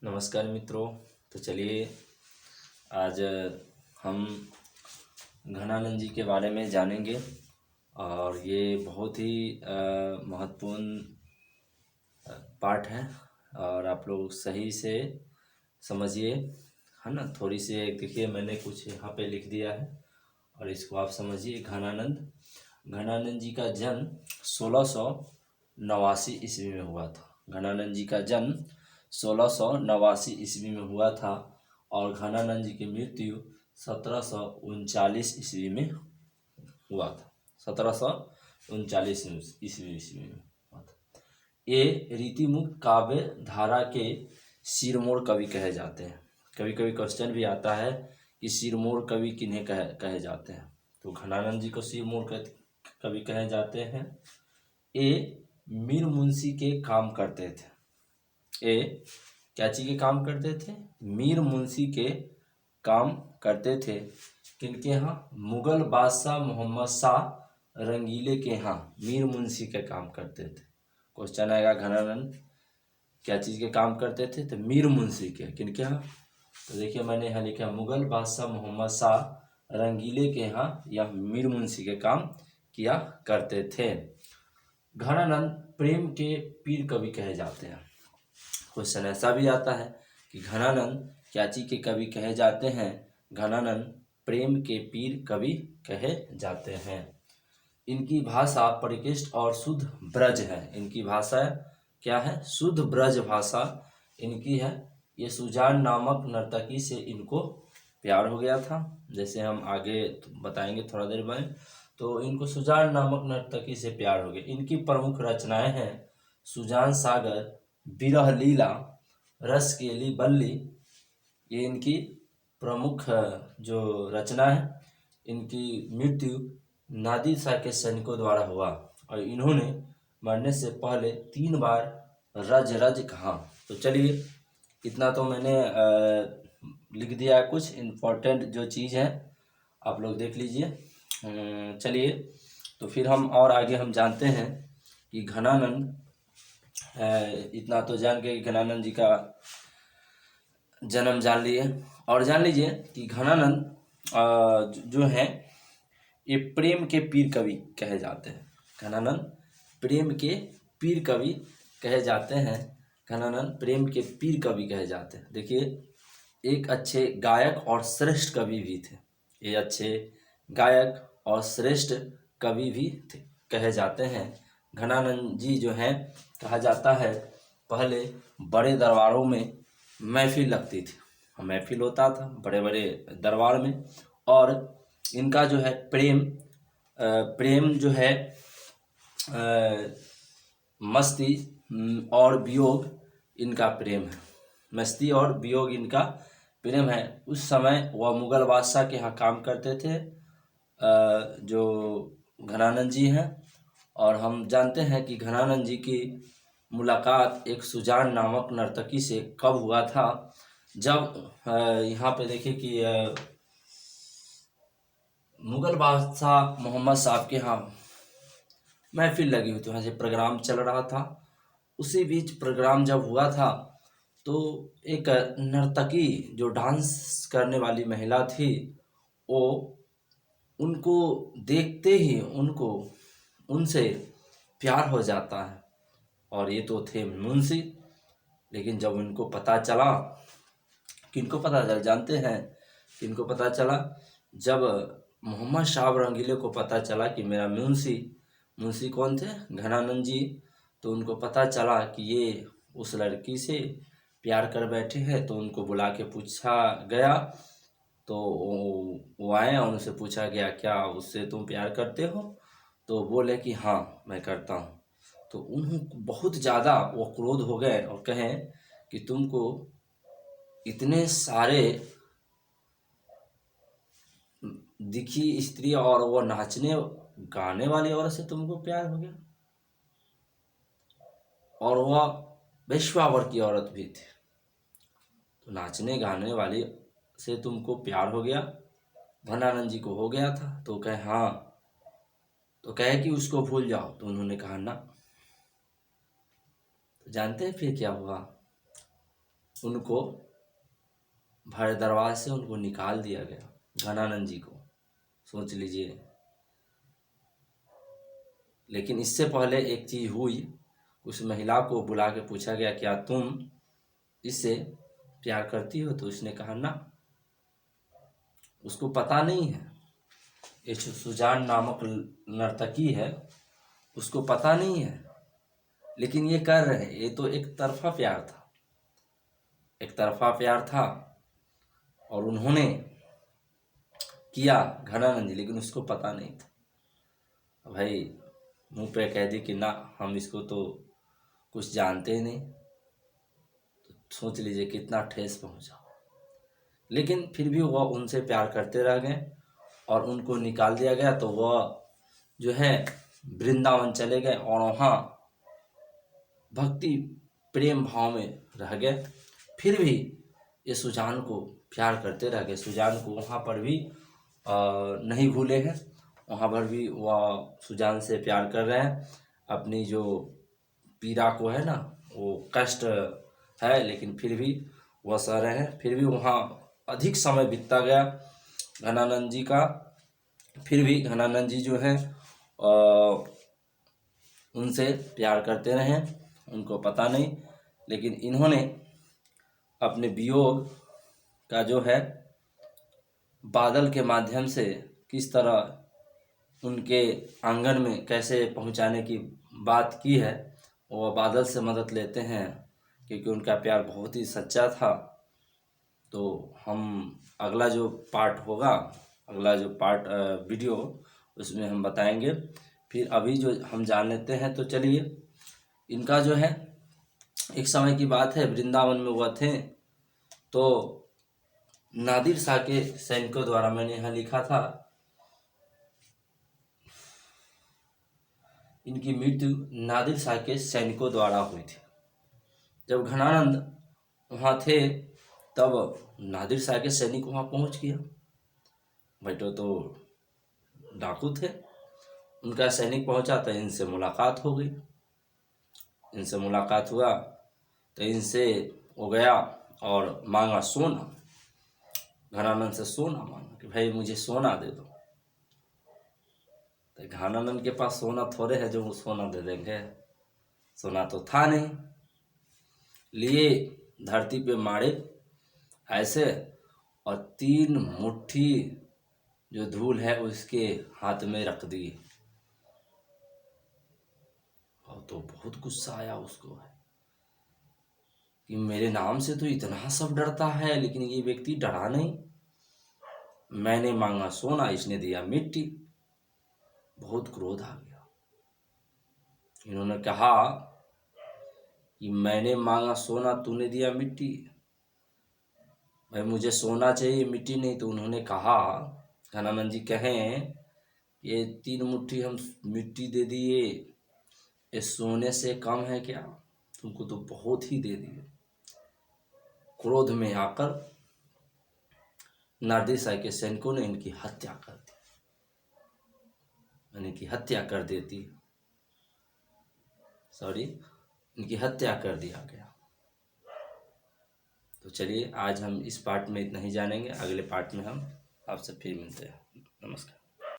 नमस्कार मित्रों। तो चलिए आज हम घनानंद जी के बारे में जानेंगे और ये बहुत ही महत्वपूर्ण पाठ है और आप लोग सही से समझिए, है ना। थोड़ी सी देखिए, मैंने कुछ यहाँ पे लिख दिया है और इसको आप समझिए। घनानंद जी का जन्म 1689 ईस्वी में हुआ था। घनानंद जी का जन्म 1689 ईस्वी में हुआ था और घनानंद जी की मृत्यु 1739 ईस्वी में हुआ था। 1739 ईस्वी में हुआ था। ये रीतिमुक्त काव्य धारा के सिरमौर कवि कहे जाते हैं। कभी कभी क्वेश्चन भी आता है कि सिरमौर कवि किन्हें कहे जाते हैं। तो घनानंद जी को सिरमौर कवि कहे जाते हैं। ये मीर मुंशी के काम करते थे। ये क्या चीज़ के काम करते थे? मीर मुंशी के काम करते थे। किनके यहाँ? मुगल बादशाह मोहम्मद शाह रंगीले के यहाँ मीर मुंशी के काम करते थे। क्वेश्चन आएगा, घनानंद क्या चीज़ के काम करते थे? तो मीर मुंशी के। किनके यहाँ? तो देखिए, मैंने यहाँ लिखा मुगल बादशाह मोहम्मद शाह रंगीले के यहाँ या मीर मुंशी के काम किया करते थे। घनानंद प्रेम के पीर कवि कहे जाते हैं। क्वेश्चन ऐसा भी आता है कि घनानंद क्या चीज़ के कवि कहे जाते हैं? घनानंद प्रेम के पीर कवि कहे जाते हैं। इनकी भाषा परिकृष्ट और शुद्ध ब्रज है। इनकी भाषा क्या है? शुद्ध ब्रज भाषा इनकी है। ये सुजान नामक नर्तकी से इनको प्यार हो गया था, जैसे हम आगे बताएंगे थोड़ा देर में। तो इनको सुजान नामक नर्तकी से प्यार हो गया। इनकी प्रमुख रचनाएं हैं सुजान सागर, विरह लीला, रस केली बल्ली। ये इनकी प्रमुख जो रचना है। इनकी मृत्यु नादिर शाह के सैनिकों द्वारा हुआ और इन्होंने मरने से पहले 3 बार रज रज कहा। तो चलिए, इतना तो मैंने लिख दिया है। कुछ इम्पोर्टेंट जो चीज़ है आप लोग देख लीजिए। चलिए, तो फिर हम और आगे हम जानते हैं कि घनानंद, इतना तो जान के घनानंद जी का जन्म जान लिए और जान लीजिए कि घनानंद जो हैं ये प्रेम के पीर कवि कहे जाते हैं। घनानंद प्रेम के पीर कवि कहे जाते हैं। घनानंद प्रेम के पीर कवि कहे जाते हैं। देखिए, एक अच्छे गायक और श्रेष्ठ कवि भी थे। ये अच्छे गायक और श्रेष्ठ कवि भी थे, कहे जाते हैं। घनानंद जी जो हैं, कहा जाता है पहले बड़े दरबारों में महफिल लगती थी। महफिल होता था बड़े बड़े दरबार में और इनका जो है प्रेम जो है मस्ती और वियोग इनका प्रेम है। मस्ती और वियोग इनका प्रेम है। उस समय वह मुगल बादशाह के यहाँ काम करते थे जो घनानंद जी हैं। और हम जानते हैं कि घनानंद जी की मुलाकात एक सुजान नामक नर्तकी से कब हुआ था? जब यहाँ पे देखिए कि मुगल बादशाह मोहम्मद साहब के यहाँ महफिल लगी हुई थी, वहाँ से प्रोग्राम चल रहा था। उसी बीच प्रोग्राम जब हुआ था तो एक नर्तकी जो डांस करने वाली महिला थी, वो उनको देखते ही उनसे प्यार हो जाता है। और ये तो थे मुंशी। लेकिन जब उनको पता चला, किनको पता चला जानते हैं? किनको पता चला? जब मोहम्मद शाह रंगीले को पता चला कि मेरा मुंशी कौन थे? घनानंद जी। तो उनको पता चला कि ये उस लड़की से प्यार कर बैठे हैं। तो उनको बुला के पूछा गया। तो वो आए और उनसे पूछा गया, क्या उससे तुम प्यार करते हो? तो बोले कि हाँ, मैं करता हूँ। तो उनको बहुत ज़्यादा वो क्रोध हो गए और कहें कि तुमको इतने सारे दिखी स्त्री और वो नाचने गाने वाली औरत से तुमको प्यार हो गया, और वह वैश्वावर की औरत भी थी। तो नाचने गाने वाली से तुमको प्यार हो गया? घनानंद जी को हो गया था। तो कहे हाँ। तो कहे कि उसको भूल जाओ। तो उन्होंने कहा ना। तो जानते हैं फिर क्या हुआ? उनको भरे दरबार से उनको निकाल दिया गया, घनानंद जी को, सोच लीजिए। लेकिन इससे पहले एक चीज हुई, उस महिला को बुला के पूछा गया क्या तुम इससे प्यार करती हो, तो उसने कहा ना, उसको पता नहीं है। ये जो सुजान नामक नर्तकी है उसको पता नहीं है, लेकिन ये कर रहे हैं। ये तो एक तरफा प्यार था, एक तरफा प्यार था और उन्होंने किया घनानंद जी, लेकिन उसको पता नहीं था। भाई मुंह पे कह दी कि ना हम इसको तो कुछ जानते ही नहीं, तो सोच लीजिए कितना ठेस पहुंचा। लेकिन फिर भी वह उनसे प्यार करते रह गए और उनको निकाल दिया गया, तो वह जो है वृंदावन चले गए और वहाँ भक्ति प्रेम भाव में रह गए। फिर भी ये सुजान को प्यार करते रह गए, सुजान को वहाँ पर भी नहीं भूले हैं, वहाँ पर भी वह सुजान से प्यार कर रहे हैं। अपनी जो पीड़ा को है ना, वो कष्ट है लेकिन फिर भी वह सह रहे हैं। फिर भी वहाँ अधिक समय बीतता गया घनानंद जी का। फिर भी घनानंद जी जो है उनसे प्यार करते रहे, उनको पता नहीं। लेकिन इन्होंने अपने वियोग का जो है बादल के माध्यम से किस तरह उनके आंगन में कैसे पहुंचाने की बात की है, वो बादल से मदद लेते हैं क्योंकि उनका प्यार बहुत ही सच्चा था। तो हम अगला जो पार्ट होगा, अगला जो पार्ट वीडियो, उसमें हम बताएंगे। फिर अभी जो हम जान लेते हैं, तो चलिए इनका जो है एक समय की बात है, वृंदावन में हुआ थे। तो नादिर शाह के सैनिकों द्वारा, मैंने यहाँ लिखा था, इनकी मृत्यु नादिर शाह के सैनिकों द्वारा हुई थी। जब घनानंद वहाँ थे तब नादिर शाह के सैनिक वहाँ पहुँच गया। बैठो तो डाकू थे, उनका सैनिक पहुँचा तो इनसे मुलाकात हो गई। इनसे मुलाकात हुआ तो इनसे वो गया और मांगा सोना, घनानंद से सोना मांगा कि भाई मुझे सोना दे दो। तो घनानंद के पास सोना थोड़े है जो वो सोना दे देंगे, सोना तो था नहीं। लिए धरती पे मारे ऐसे और 3 मुट्ठी जो धूल है उसके हाथ में रख दी। और तो बहुत गुस्सा आया उसको कि मेरे नाम से तो इतना सब डरता है, लेकिन ये व्यक्ति डरा नहीं। मैंने मांगा सोना, इसने दिया मिट्टी। बहुत क्रोध आ गया। इन्होंने कहा कि मैंने मांगा सोना, तूने दिया मिट्टी। भाई मुझे सोना चाहिए, मिट्टी नहीं। तो उन्होंने कहा, घनानंद जी कहें, ये 3 मुट्ठी हम मिट्टी दे दिए, ये सोने से कम है क्या? तुमको तो बहुत ही दे दिए। क्रोध में आकर नादिर शाह के सैनिकों ने इनकी हत्या कर दी, इनकी हत्या कर देती, सॉरी, इनकी हत्या कर दिया गया। तो चलिए आज हम इस पार्ट में इतना ही जानेंगे, अगले पार्ट में हम आपसे फिर मिलते हैं। नमस्कार।